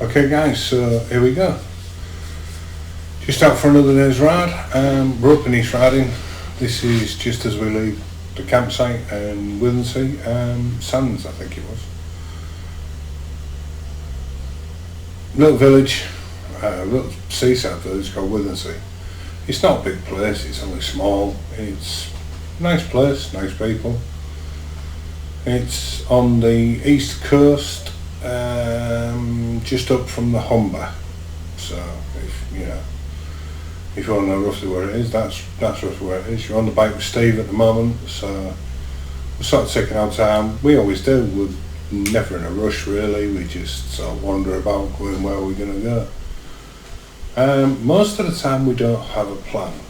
Okay guys, so here we go. Just out for another day's ride. We're up in East Riding. This is just as we leave the campsite and Withensea, Sands I think it was. Little village, little seaside village called Withensea. It's not a big place, it's only small. It's a nice place, nice people. It's on the east coast, just up from the Humber. So if you want to know roughly where it is, that's roughly where it is. You're on the bike with Steve at the moment, so we're sort of taking our time. We always do. We're never in a rush really. We just sort of wander about, going where we're going to go. Most of the time we don't have a plan.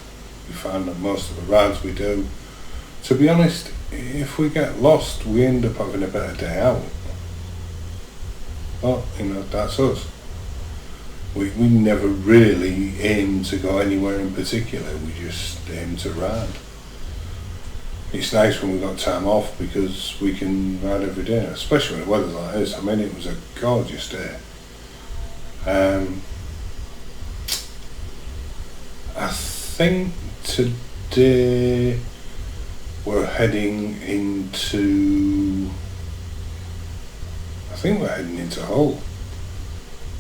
We find that most of the rides we do, to be honest, if we get lost, we end up having a better day out. Well, that's us. We never really aim to go anywhere in particular, we just aim to ride. It's nice when we've got time off because we can ride every day, especially when the weather's like this. I mean, it was a gorgeous day. I think today we're heading into Hull.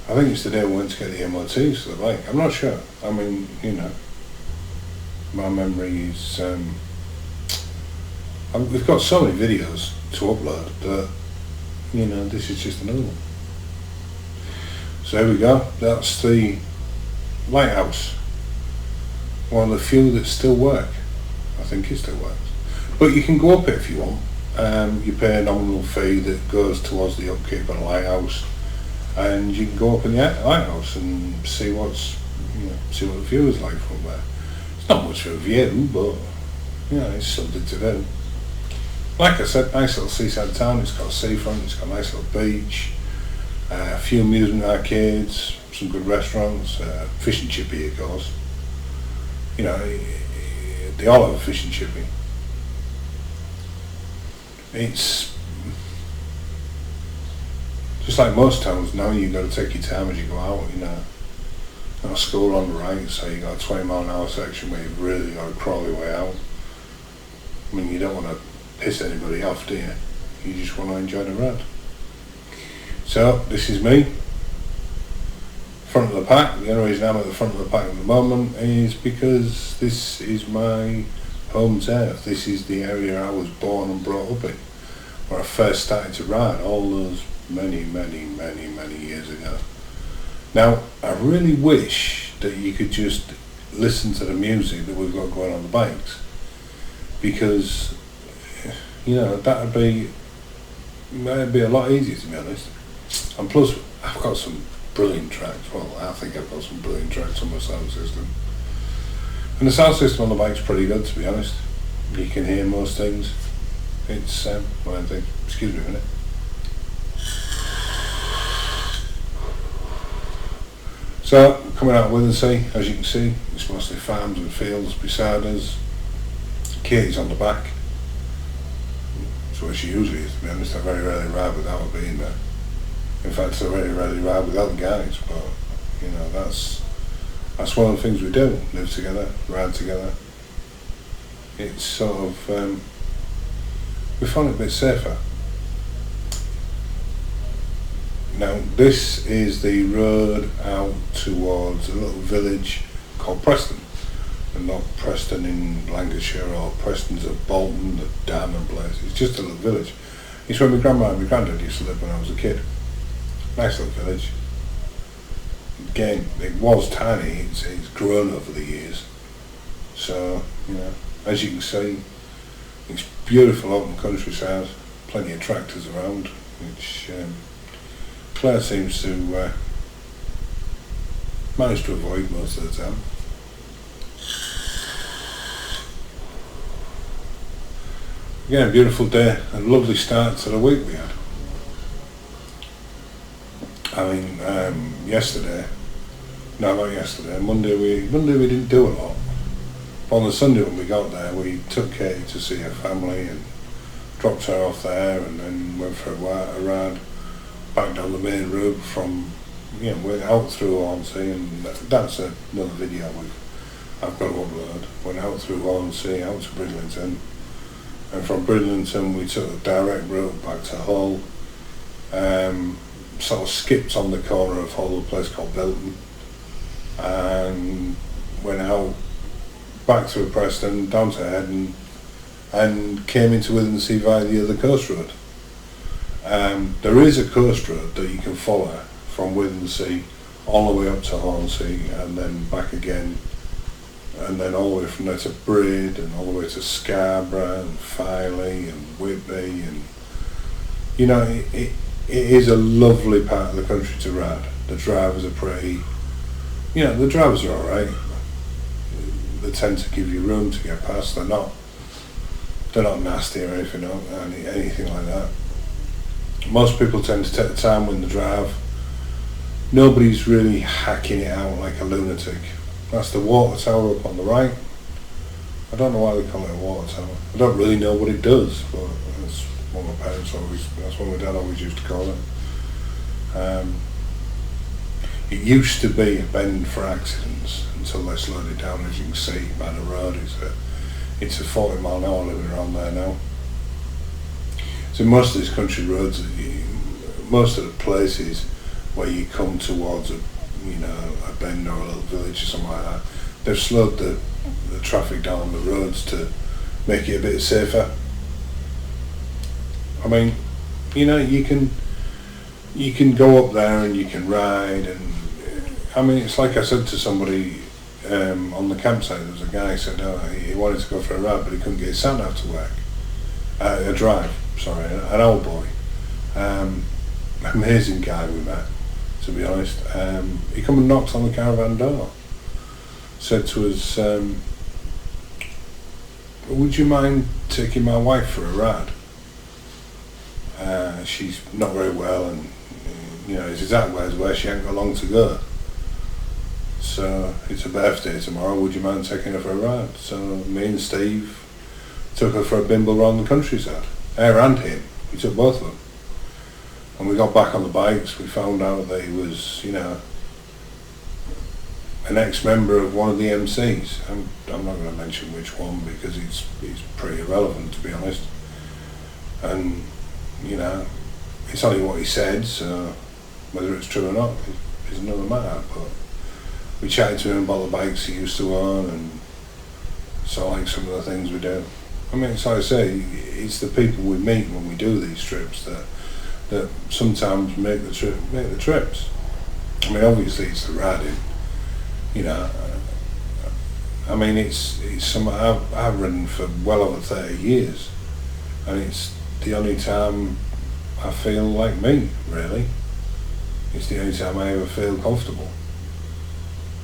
I think it's the day we went to get the MOTs for the bike. I'm not sure. I mean, my memory is... we've got so many videos to upload that, this is just another one. So here we go. That's the lighthouse. One of the few that still work. I think it still works. But you can go up it if you want. You pay a nominal fee that goes towards the upkeep of the lighthouse, and you can go up in the lighthouse and see what the view is like from there. It's not much of a view, but it's something to do. Like I said, nice little seaside town. It's got a seafront, it's got a nice little beach, a few amusement arcades, some good restaurants, fish and chippy of course. They all have a fish and chippy. It's just like most towns now, you've got to take your time as you go out, Got school on the right, so you got a 20-mile-an-hour section where you've really got to crawl your way out. I mean, you don't want to piss anybody off, do you? You just want to enjoy the ride. So, this is me. Front of the pack. The only reason I'm at the front of the pack at the moment is because this is my home turf. This is the area I was born and brought up in, where I first started to ride all those many years ago. Now, I really wish that you could just listen to the music that we've got going on the bikes, because that'd be a lot easier, to be honest. And plus, I've got some brilliant tracks. Well, I think I've got some brilliant tracks on my sound system. And the sound system on the bike's pretty good, to be honest. You can hear most things. It's, excuse me a minute. So, coming out of Withensea, as you can see, it's mostly farms and fields beside us. Katie's on the back. That's where she usually is, to be honest. I very rarely ride without her being there. In fact, I very rarely ride without the guys, but, that's one of the things we do. Live together, ride together. It's sort of, we find it a bit safer. Now, this is the road out towards a little village called Preston, and not Preston in Lancashire or Preston's at Bolton, the diamond place. It's just a little village. It's where my grandma and my granddad used to live when I was a kid. Nice little village. Again, it was tiny, it's grown over the years. So, as you can see, it's beautiful open countryside, plenty of tractors around, which Claire seems to manage to avoid most of the time. Again, a beautiful day, a lovely start to the week we had. Monday we didn't do a lot. But on the Sunday when we got there, we took Katie to see her family and dropped her off there, and then went for a ride back down the main road from went out through Hornsey, and that's another video I've got to upload. Went out through Hornsey, out to Bridlington, and from Bridlington we took a direct route back to Hull. Sort of skipped on the corner of Hull, a place called Bilton, and went out back through Preston, down to Heading, and came into Withernsea via the other coast road. There is a coast road that you can follow from Withernsea all the way up to Hornsey, and then back again, and then all the way from there to Brid, and all the way to Scarborough and Filey and Whitby, and it is a lovely part of the country to ride. The drivers are pretty, the drivers are alright. They tend to give you room to get past. They're not nasty or anything like that. Most people tend to take the time when they drive. Nobody's really hacking it out like a lunatic. That's the water tower up on the right. I don't know why they call it a water tower. I don't really know what it does, but that's what my dad always used to call it. It used to be a bend for accidents until they slowed it down. As you can see by the road, it's a 40 mile an hour limit around there now. So most of these country roads, most of the places where you come towards a bend or a little village or something like that, they've slowed the traffic down the roads to make it a bit safer. I mean, you can go up there and you can ride, and I mean, it's like I said to somebody on the campsite. There was a guy who said he wanted to go for a ride, but he couldn't get his sat nav to work. An old boy, amazing guy we met, to be honest. He come and knocked on the caravan door, said to us, would you mind taking my wife for a ride? She's not very well, and his exact words were she ain't got long to go. So it's her birthday tomorrow, would you mind taking her for a ride? So me and Steve took her for a bimble around the countryside. Her and him, we took both of them. And we got back on the bikes, we found out that he was, an ex-member of one of the MCs. I'm not going to mention which one because he's pretty irrelevant, to be honest. And, it's only what he said, so whether it's true or not is another matter. But we chatted to him about the bikes he used to own, and so like some of the things we do. I mean, it's like I say, it's the people we meet when we do these trips that sometimes make the trips. I mean, obviously it's the riding. I mean, it's something I've ridden for well over 30 years, and it's the only time I feel like me, really. It's the only time I ever feel comfortable,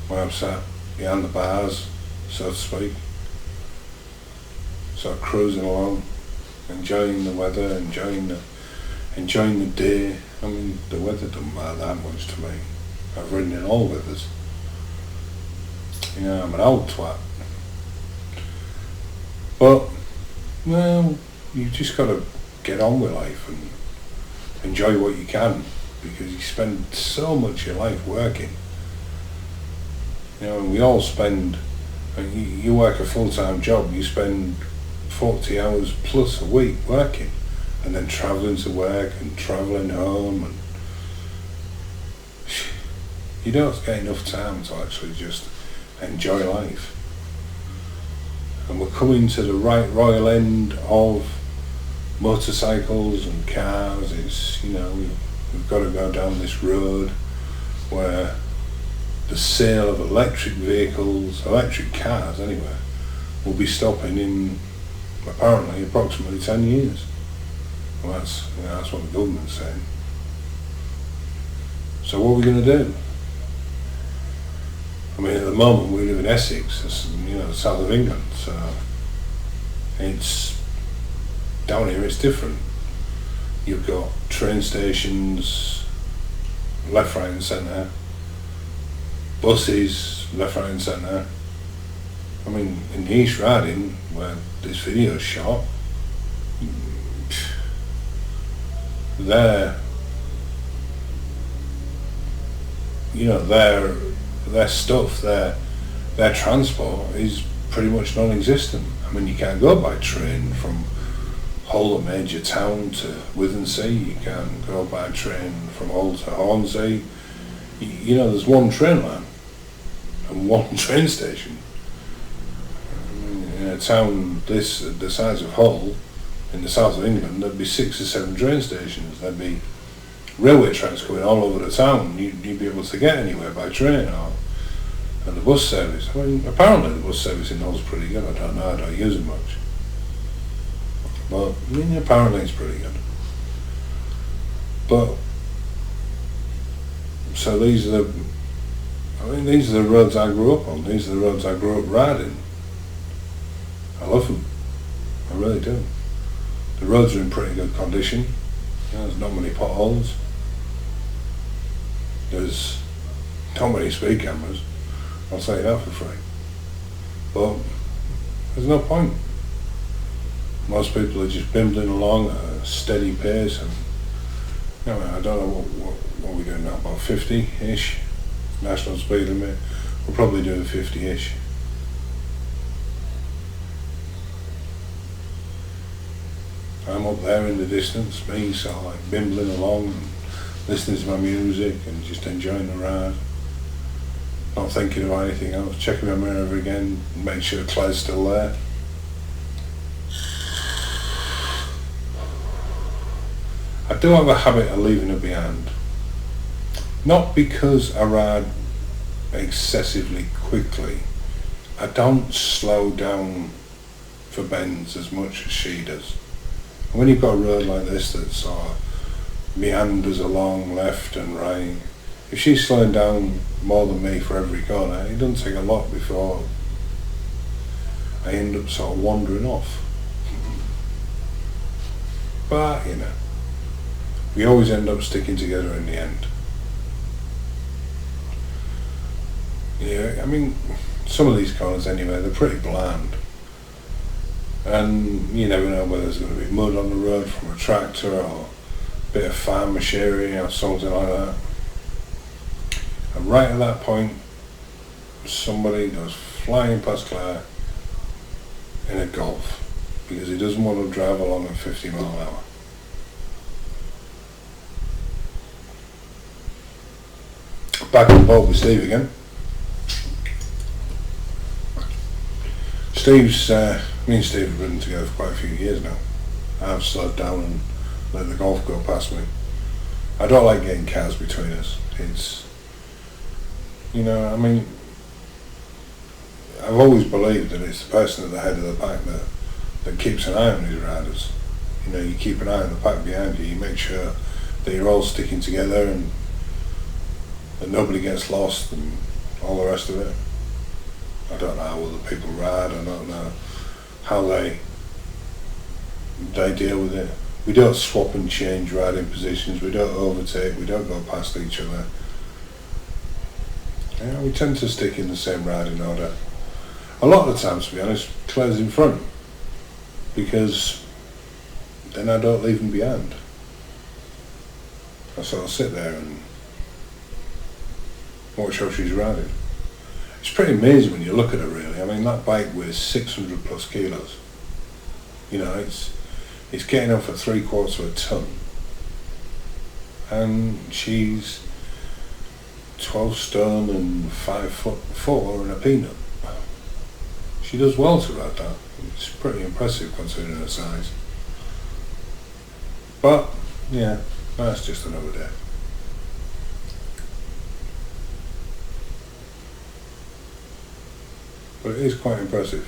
when I'm sat behind the bars, so to speak, sort of cruising along, enjoying the weather, enjoying the day. I mean, the weather doesn't matter that much to me. I've ridden in all weathers. I'm an old twat. But, well, you've just got to get on with life and enjoy what you can, because you spend so much of your life working. And we all spend, you work a full-time job, you spend 40 hours plus a week working, and then travelling to work and travelling home, and you don't get enough time to actually just enjoy life. And we're coming to the right royal end of motorcycles and cars. It's, we've got to go down this road where the sale of electric vehicles, electric cars anyway, will be stopping in apparently approximately 10 years. Well, that's what the government's saying. So what are we going to do? I mean, at the moment we live in Essex, that's, the south of England, so it's down here it's different. You've got train stations left, right and centre, buses left, right and centre. I mean, in the East Riding, where this video is shot, their stuff, their transport is pretty much non-existent. I mean, you can't go by train from Hull, a major town, to Withensea. You can't go by train from Hull to Hornsey. There's one train line and one train station. In a town the size of Hull, in the south of England, there'd be 6 or 7 train stations. There'd be railway tracks going all over the town. You'd be able to get anywhere by train, and the bus service. I mean, apparently the bus service in Hull's pretty good. I don't know, I don't use it much. But apparently it's pretty good. But so these are the roads I grew up on. These are the roads I grew up riding. I love them. I really do. The roads are in pretty good condition. There's not many potholes. There's not many speed cameras. I'll say that for free. But there's no point. Most people are just bimbling along at a steady pace, and I don't know what we're doing now, about 50-ish national speed limit. We're probably doing 50-ish. I'm up there in the distance, me, so I'm like bimbling along and listening to my music and just enjoying the ride. Not thinking about anything else, checking my mirror again, make sure Claire's still there. I do have a habit of leaving her behind. Not because I ride excessively quickly. I don't slow down for bends as much as she does. And when you've got a road like this that sort of meanders along left and right, if she's slowing down more than me for every corner, it doesn't take a lot before I end up sort of wandering off. But, we always end up sticking together in the end. Yeah, I mean, some of these corners anyway, they're pretty bland. And you never know whether there's going to be mud on the road from a tractor or a bit of farm machinery or something like that. And right at that point, somebody goes flying past Claire in a Golf because he doesn't want to drive along at 50 mile an hour. Back on board with Steve again. Me and Steve have been together for quite a few years now. I've slowed down and let the Golf go past me. I don't like getting cars between us. It's, I've always believed that it's the person at the head of the pack that keeps an eye on his riders. You keep an eye on the pack behind you. You make sure that you're all sticking together and that nobody gets lost and all the rest of it. I don't know how other people ride. I don't know how they deal with it. We don't swap and change riding positions. We don't overtake. We don't go past each other. We tend to stick in the same riding order. A lot of the time, to be honest, Claire's in front because then I don't leave him behind. I sort of sit there and watch how she's riding. It's pretty amazing when you look at her, really. I mean, that bike weighs 600 plus kilos. It's getting up for 3/4 of a ton. And she's 12 stone and 5'4" and a peanut. She does well to ride that. It's pretty impressive considering her size. But, yeah, that's just another day. But it is quite impressive.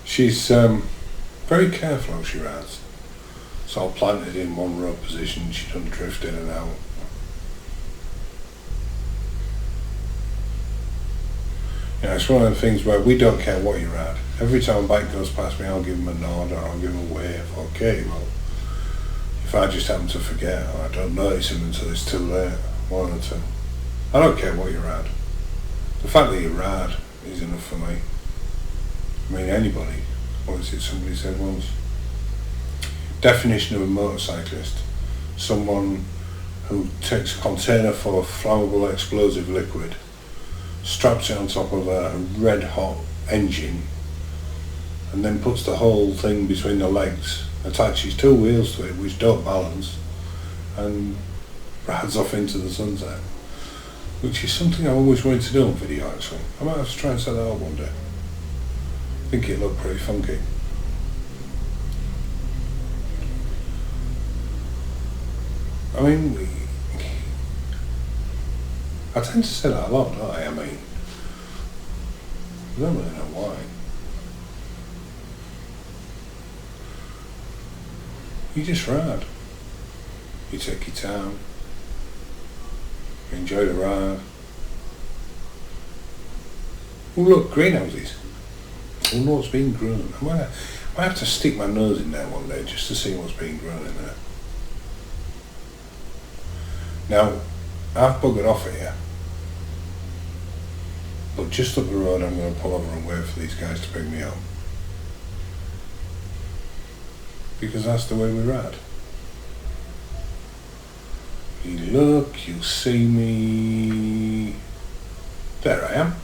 She's very careful how she rides. It's all planted in one row position, she doesn't drift in and out. It's one of the things where we don't care what you ride. Every time a bike goes past me, I'll give them a nod or I'll give them a wave. Okay, well, if I just happen to forget or I don't notice him until it's too late, one or two. I don't care what you ride. The fact that you ride is enough for me. I mean, anybody. What is it somebody said once? Definition of a motorcyclist. someone who takes a container full of flammable explosive liquid, straps it on top of a red hot engine, and then puts the whole thing between the legs, attaches 2 wheels to it which don't balance, and rides off into the sunset. Which is something I always wanted to do on video actually. I might have to try and set that up one day. I think it looked pretty funky. I mean, I tend to say that a lot, don't I? I mean, I don't really know why. You just ride. You take your time. You enjoy the ride. Oh look, greenhouses. Oh no, what's being grown. I might have to stick my nose in there one day just to see what's being grown in there. Now, I've buggered off here. But just up the road I'm going to pull over and wait for these guys to pick me up. Because that's the way we ride. You look, you see me. There I am.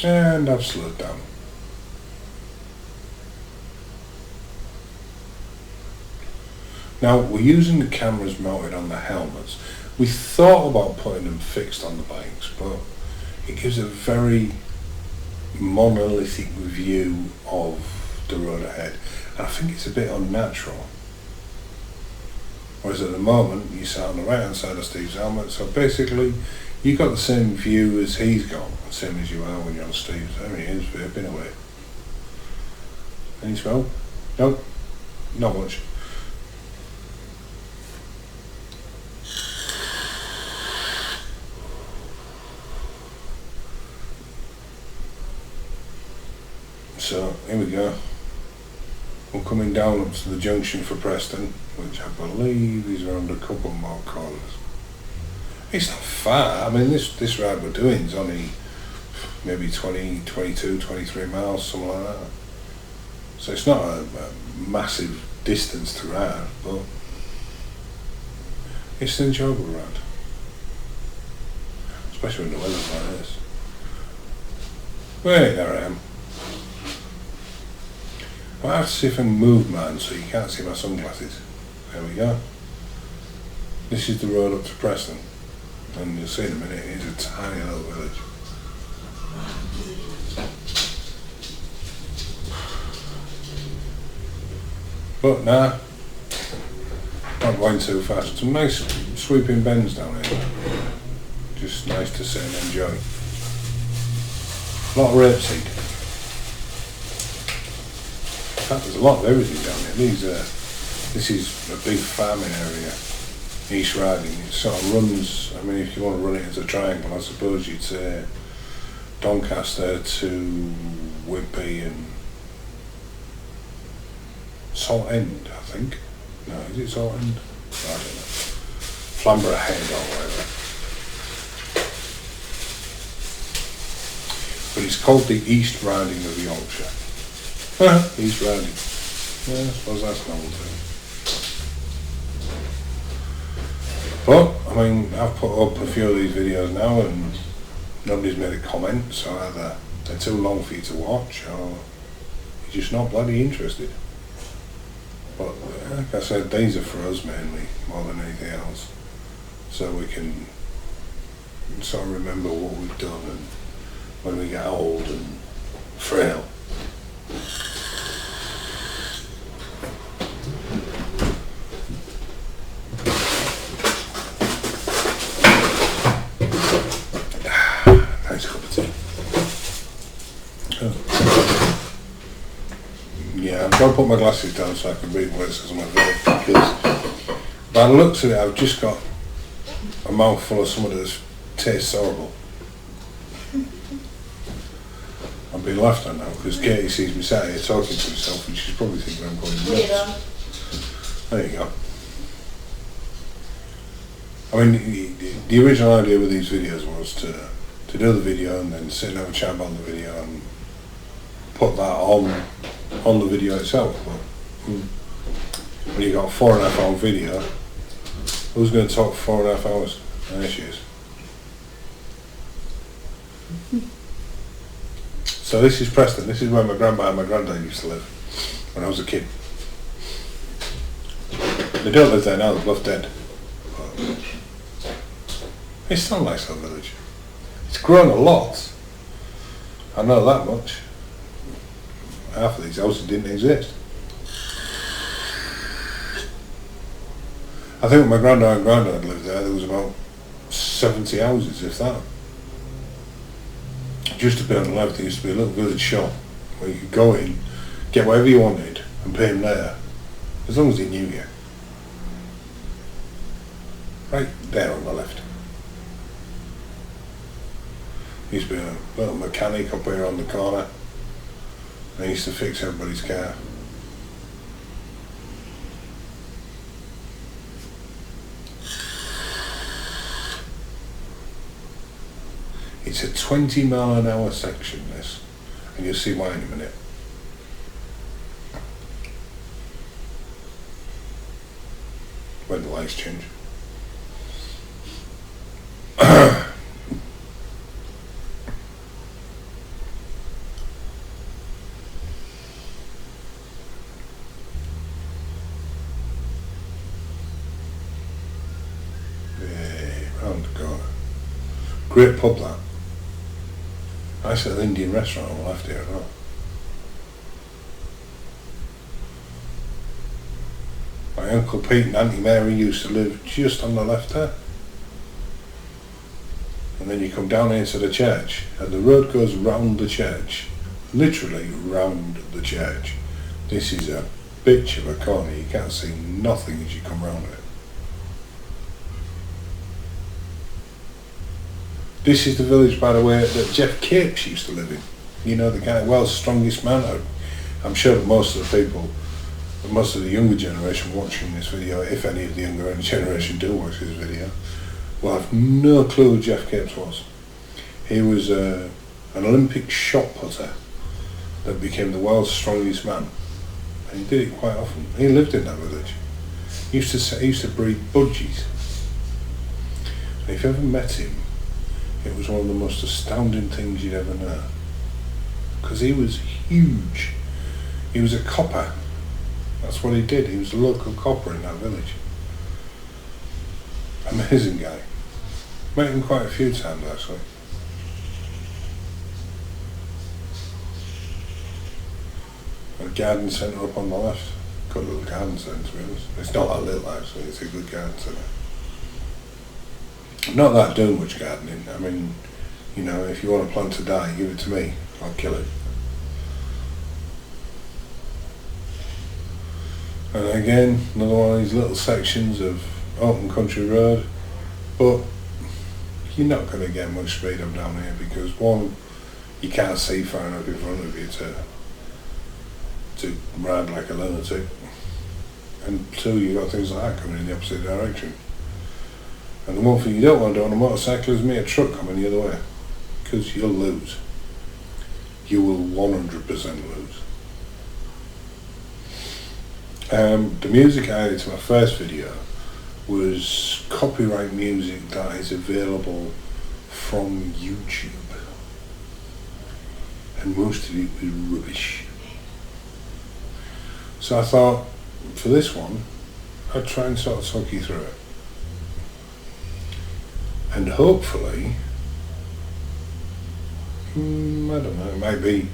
And I've slowed down. Now we're using the cameras mounted on the helmets. We thought about putting them fixed on the bikes, but it gives a very monolithic view of the road ahead. And I think it's a bit unnatural. Whereas at the moment, you sat on the right hand side of Steve's helmet, so basically you got the same view as he's got, the same as you are when you're on Steve's. There he is, vaping away. Any smell? Nope, not much. So here we go. We're coming down up to the junction for Preston, which I believe is around a couple more corners. It's not far. I mean, this ride we're doing is only maybe 20, 22, 23 miles, something like that. So it's not a massive distance to ride, but it's an enjoyable ride. Especially when the weather's like this. Wait, there I am. I have to see if I can move mine so you can't see my sunglasses. There we go. This is the road up to Preston. And you'll see in a minute, it's a tiny little village. But nah, not going too fast. Some nice sweeping bends down here. Just nice to sit and enjoy. A lot of rapeseed. In fact, there's a lot of everything down here. This is a big farming area, East Riding. It sort of runs, I mean, if you want to run it as a triangle, I suppose you'd say Doncaster to Whitby and Salt End, I think. No, is it Salt End? I don't know. Flamborough Head or whatever. But it's called the East Riding of Yorkshire. East Riding. Yeah, I suppose that's novel too. But, I mean, I've put up a few of these videos now and nobody's made a comment, so either they're too long for you to watch or you're just not bloody interested. But, like I said, these are for us mainly, more than anything else. So we can sort of remember what we've done and when we get old and frail. Nice cup of tea. Oh. Yeah, I've got to put my glasses down so I can read what it says on my vape, because by the looks of it I've just got a mouthful of something that tastes horrible. I'm being laughed at now because Katie sees me sat here talking to myself and she's probably thinking I'm going nuts. There you go. I mean, the original idea with these videos was to do the video and then sit and have a chat about the video and put that on on the video itself. But, when you got a 4.5 hour video, who's going to talk for 4.5 hours? There she is. So this is Preston. This is where my grandma and my granddad used to live when I was a kid. They don't live there now, they're both dead. But it's still a nice little village. It's grown a lot. I know that much. Half of these houses didn't exist. I think when my granddad and granddad lived there was about 70 houses, if that. Just to be on the left, there used to be a little village shop where you could go in, get whatever you wanted, and pay him later, as long as he knew you. Right there on the left. There used to be a little mechanic up here on the corner. They used to fix everybody's car. It's a 20-mile-an-hour section, this, and you'll see why in a minute. When the lights change. Round the corner. Great pub, that. Nice little Indian restaurant on the left here as well. My Uncle Pete and Auntie Mary used to live just on the left there. And then you come down into the church, and the road goes round the church. Literally round the church. This is a bitch of a corner, you can't see nothing as you come round it. This is the village, by the way, that Geoff Capes used to live in. You know, the guy, world's strongest man. I'm sure that most of the people, most of the younger generation watching this video, if any of the younger generation do watch this video, will have no clue who Geoff Capes was. He was an Olympic shot putter that became the world's strongest man. And he did it quite often. He lived in that village. He used to breed budgies. And if you ever met him, it was one of the most astounding things you'd ever know. Because he was huge. He was a copper. That's what he did. He was a local copper in that village. Amazing guy. Met him quite a few times, actually. A garden centre up on the left. Good little garden centre, to be honest. It's not that little, actually. It's a good garden centre. Not that I do much gardening. I mean, you know, if you want a plant to die, give it to me. I'll kill it. And again, another one of these little sections of open country road. But you're not going to get much speed up down here because one, you can't see far enough in front of you to ride like a lunatic. And two, you've got things like that coming in the opposite direction. And the one thing you don't want to do on a motorcycle is meet a truck coming the other way, because you'll lose. You will 100% lose. The music I added to my first video was copyright music that is available from YouTube. And most of it was rubbish. So I thought, for this one, I'd try and sort of talk you through it. And hopefully, I don't know, it might be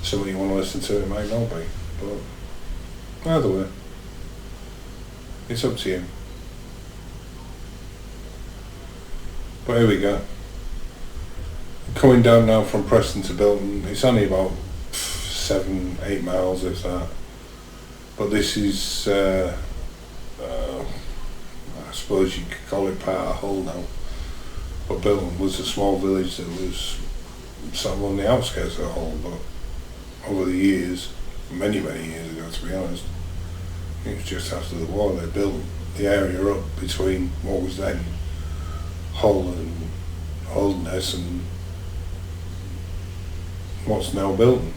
something you want to listen to, it might not be, but either way, it's up to you. But here we go. Coming down now from Preston to Bilton, it's only about 7-8 miles, if that. But this is, I suppose you could call it part of Hull now. But Bilton was a small village that was sort of on the outskirts of Hull, but over the years, many years ago to be honest, it was just after the war they built the area up between what was then Hull and Holderness and what's now Bilton.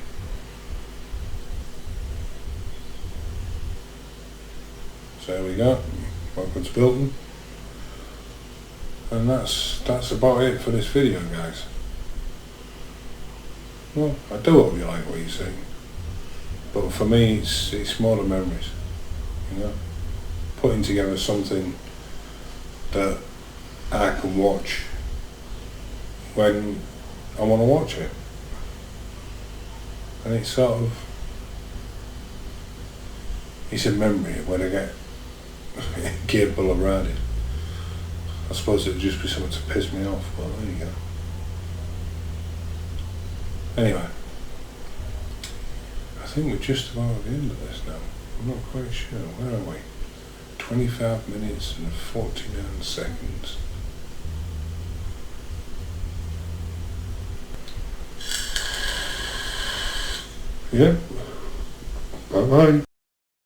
So there we go. Welcome to Bilton. And that's about it for this video, guys. Well, I do hope you like what you see. But for me, it's more the memories. You know, putting together something that I can watch when I want to watch it. And it's sort of, it's a memory when I get capable around it. I suppose it'd just be something to piss me off, but there you go. Anyway, I think we're just about at the end of this now. I'm not quite sure. Where are we? 25 minutes and 49 seconds. Yeah. Bye bye.